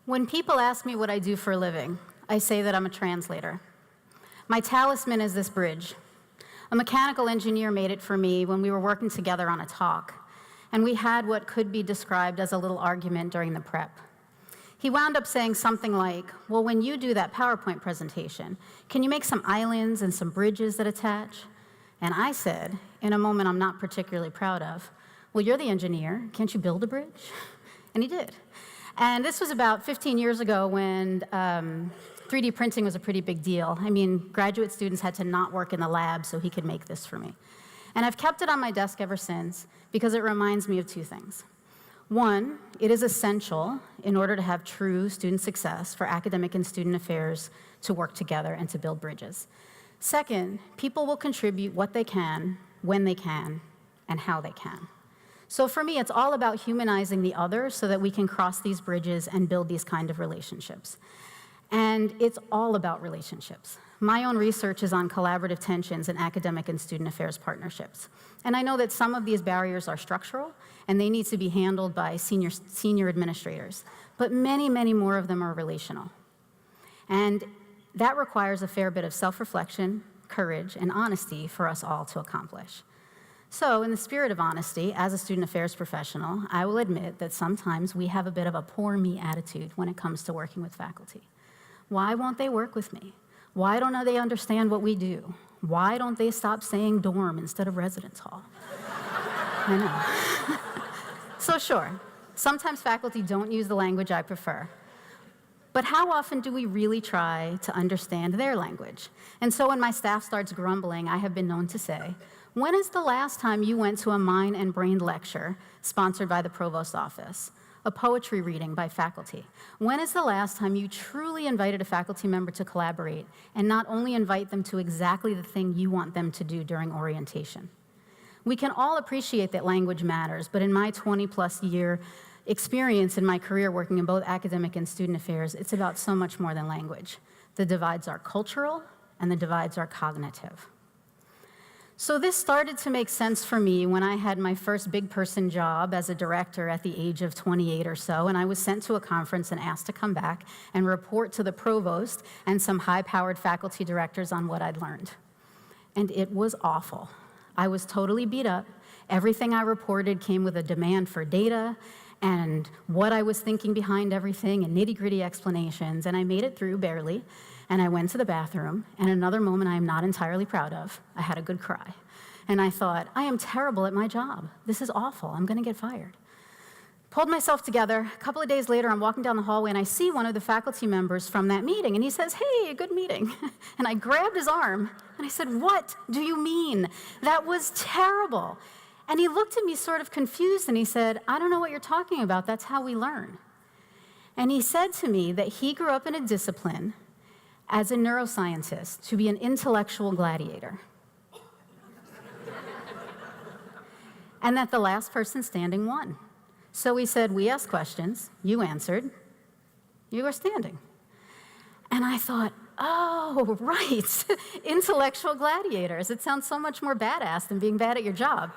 When people ask me what I do for a living, I say that I'm a translator. My talisman is this bridge. A mechanical engineer made it for me when we were working together on a talk, and we had what could be described as a little argument during the prep. He wound up saying something like, well, when you do that PowerPoint presentation, can you make some islands and some bridges that attach? And I said, in a moment I'm not particularly proud of, well, you're the engineer, can't you build a bridge? And he did. And this was about 15 years ago when 3D printing was a pretty big deal. I mean, graduate students had to not work in the lab so he could make this for me. And I've kept it on my desk ever since because it reminds me of two things. One, it is essential in order to have true student success for academic and student affairs to work together and to build bridges. Second, people will contribute what they can, when they can, and how they can. So for me, it's all about humanizing the other so that we can cross these bridges and build these kind of relationships. And it's all about relationships. My own research is on collaborative tensions in academic and student affairs partnerships. And I know that some of these barriers are structural, and they need to be handled by senior administrators. But many, many more of them are relational. And that requires a fair bit of self-reflection, courage, and honesty for us all to accomplish. So, in the spirit of honesty, as a student affairs professional, I will admit that sometimes we have a bit of a poor me attitude when it comes to working with faculty. Why won't they work with me? Why don't they understand what we do? Why don't they stop saying dorm instead of residence hall? I know. So sure, sometimes faculty don't use the language I prefer. But how often do we really try to understand their language? And so when my staff starts grumbling, I have been known to say, when is the last time you went to a mind and brain lecture sponsored by the provost's office? A poetry reading by faculty? When is the last time you truly invited a faculty member to collaborate and not only invite them to exactly the thing you want them to do during orientation? We can all appreciate that language matters, but in my 20-plus year experience in my career working in both academic and student affairs, it's about so much more than language. The divides are cultural and the divides are cognitive. So this started to make sense for me when I had my first big person job as a director at the age of 28 or so, and I was sent to a conference and asked to come back and report to the provost and some high-powered faculty directors on what I'd learned. And it was awful. I was totally beat up. Everything I reported came with a demand for data and what I was thinking behind everything and nitty-gritty explanations, and I made it through barely. And I went to the bathroom, and another moment I am not entirely proud of, I had a good cry. And I thought, I am terrible at my job. This is awful. I'm going to get fired. Pulled myself together. A couple of days later, I'm walking down the hallway, and I see one of the faculty members from that meeting, and he says, hey, good meeting. And I grabbed his arm, and I said, what do you mean? That was terrible. And he looked at me sort of confused, and he said, I don't know what you're talking about. That's how we learn. And he said to me that he grew up in a discipline as a neuroscientist to be an intellectual gladiator. And that the last person standing won. So he said, we asked questions, you answered, you were standing. And I thought, oh, right, intellectual gladiators. It sounds so much more badass than being bad at your job.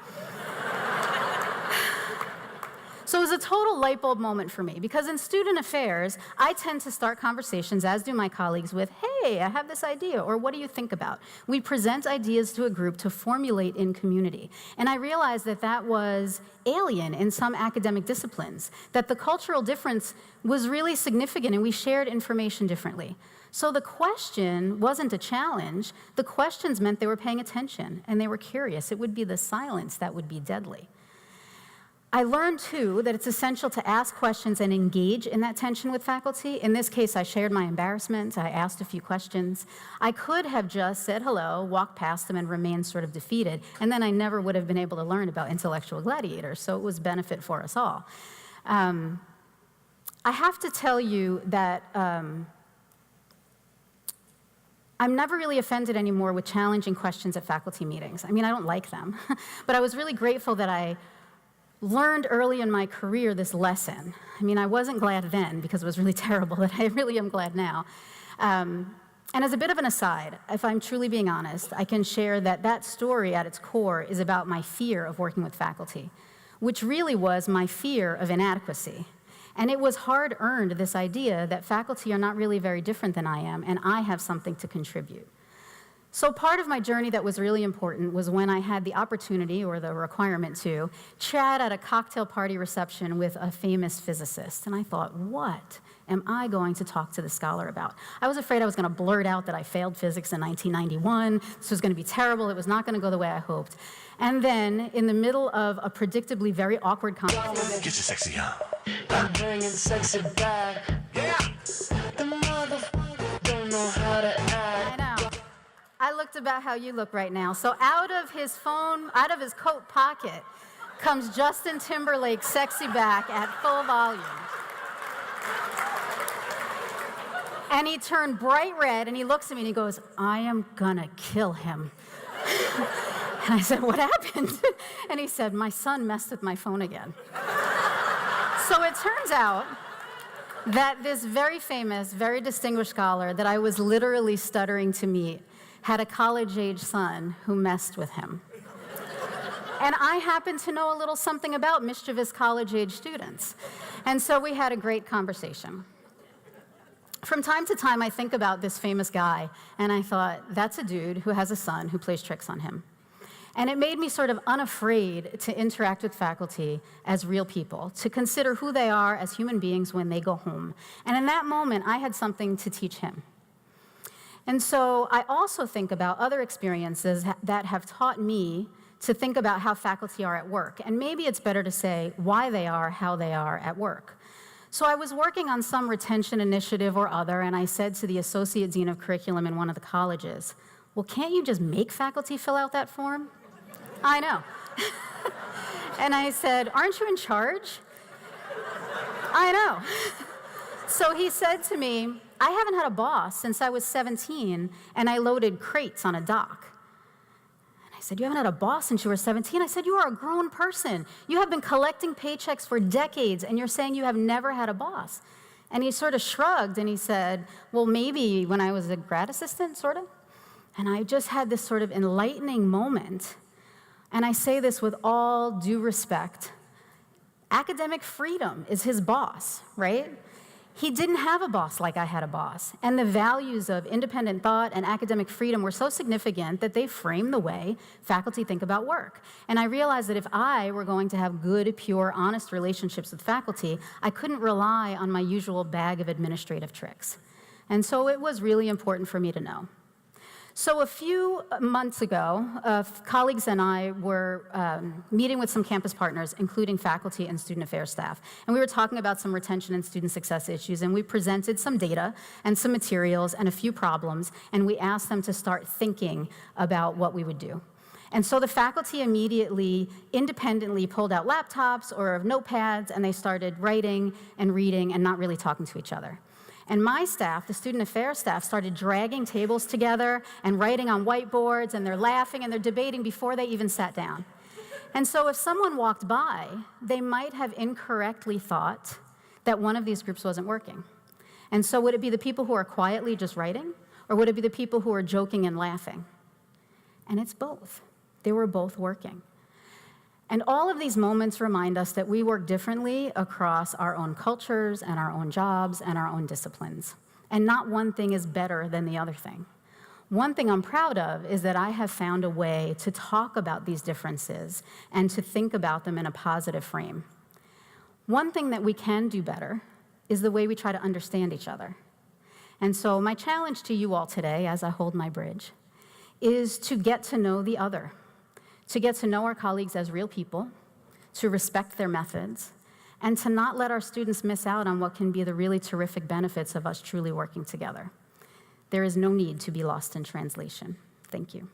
So it was a total light bulb moment for me, because in student affairs, I tend to start conversations, as do my colleagues, with, hey, I have this idea, or what do you think about? We present ideas to a group to formulate in community. And I realized that that was alien in some academic disciplines, that the cultural difference was really significant and we shared information differently. So the question wasn't a challenge. The questions meant they were paying attention and they were curious. It would be the silence that would be deadly. I learned, too, that it's essential to ask questions and engage in that tension with faculty. In this case, I shared my embarrassment. I asked a few questions. I could have just said hello, walked past them, and remained sort of defeated, and then I never would have been able to learn about intellectual gladiators, so it was benefit for us all. I have to tell you that I'm never really offended anymore with challenging questions at faculty meetings. I mean, I don't like them, but I was really grateful that I learned early in my career this lesson. I mean, I wasn't glad then because it was really terrible, but I really am glad now. And as a bit of an aside, if I'm truly being honest, I can share that that story at its core is about my fear of working with faculty, which really was my fear of inadequacy. And it was hard-earned, this idea that faculty are not really very different than I am, and I have something to contribute. So part of my journey that was really important was when I had the opportunity, or the requirement to, chat at a cocktail party reception with a famous physicist. And I thought, what am I going to talk to the scholar about? I was afraid I was going to blurt out that I failed physics in 1991. This was going to be terrible. It was not going to go the way I hoped. And then, in the middle of a predictably very awkward conversation... Get your sexy on. I'm bringing sexy back. Yeah! The motherfucker don't know how to act. I know. I looked about how you look right now. So out of his coat pocket, comes Justin Timberlake's Sexy Back at full volume. And he turned bright red, and he looks at me and he goes, I am gonna kill him. And I said, what happened? And he said, my son messed with my phone again. So it turns out that this very famous, very distinguished scholar that I was literally stuttering to meet had a college-age son who messed with him. And I happen to know a little something about mischievous college-age students. And so we had a great conversation. From time to time, I think about this famous guy, and I thought, that's a dude who has a son who plays tricks on him. And it made me sort of unafraid to interact with faculty as real people, to consider who they are as human beings when they go home. And in that moment, I had something to teach him. And so I also think about other experiences that have taught me to think about how faculty are at work. And maybe it's better to say why they are how they are at work. So I was working on some retention initiative or other, and I said to the Associate Dean of Curriculum in one of the colleges, well, can't you just make faculty fill out that form? I know. And I said, aren't you in charge? I know. So he said to me, I haven't had a boss since I was 17, and I loaded crates on a dock. And I said, you haven't had a boss since you were 17? I said, you are a grown person. You have been collecting paychecks for decades, and you're saying you have never had a boss. And he sort of shrugged, and he said, well, maybe when I was a grad assistant, sort of. And I just had this sort of enlightening moment. And I say this with all due respect. Academic freedom is his boss, right? He didn't have a boss like I had a boss. And the values of independent thought and academic freedom were so significant that they frame the way faculty think about work. And I realized that if I were going to have good, pure, honest relationships with faculty, I couldn't rely on my usual bag of administrative tricks. And so it was really important for me to know. So a few months ago, colleagues and I were meeting with some campus partners, including faculty and student affairs staff. And we were talking about some retention and student success issues, and we presented some data and some materials and a few problems, and we asked them to start thinking about what we would do. And so the faculty immediately, independently pulled out laptops or notepads, and they started writing and reading and not really talking to each other. And my staff, the student affairs staff, started dragging tables together and writing on whiteboards, and they're laughing and they're debating before they even sat down. And so if someone walked by, they might have incorrectly thought that one of these groups wasn't working. And so would it be the people who are quietly just writing, or would it be the people who are joking and laughing? And it's both. They were both working. And all of these moments remind us that we work differently across our own cultures and our own jobs and our own disciplines. And not one thing is better than the other thing. One thing I'm proud of is that I have found a way to talk about these differences and to think about them in a positive frame. One thing that we can do better is the way we try to understand each other. And so my challenge to you all today, as I hold my bridge, is to get to know the other. To get to know our colleagues as real people, to respect their methods, and to not let our students miss out on what can be the really terrific benefits of us truly working together. There is no need to be lost in translation. Thank you.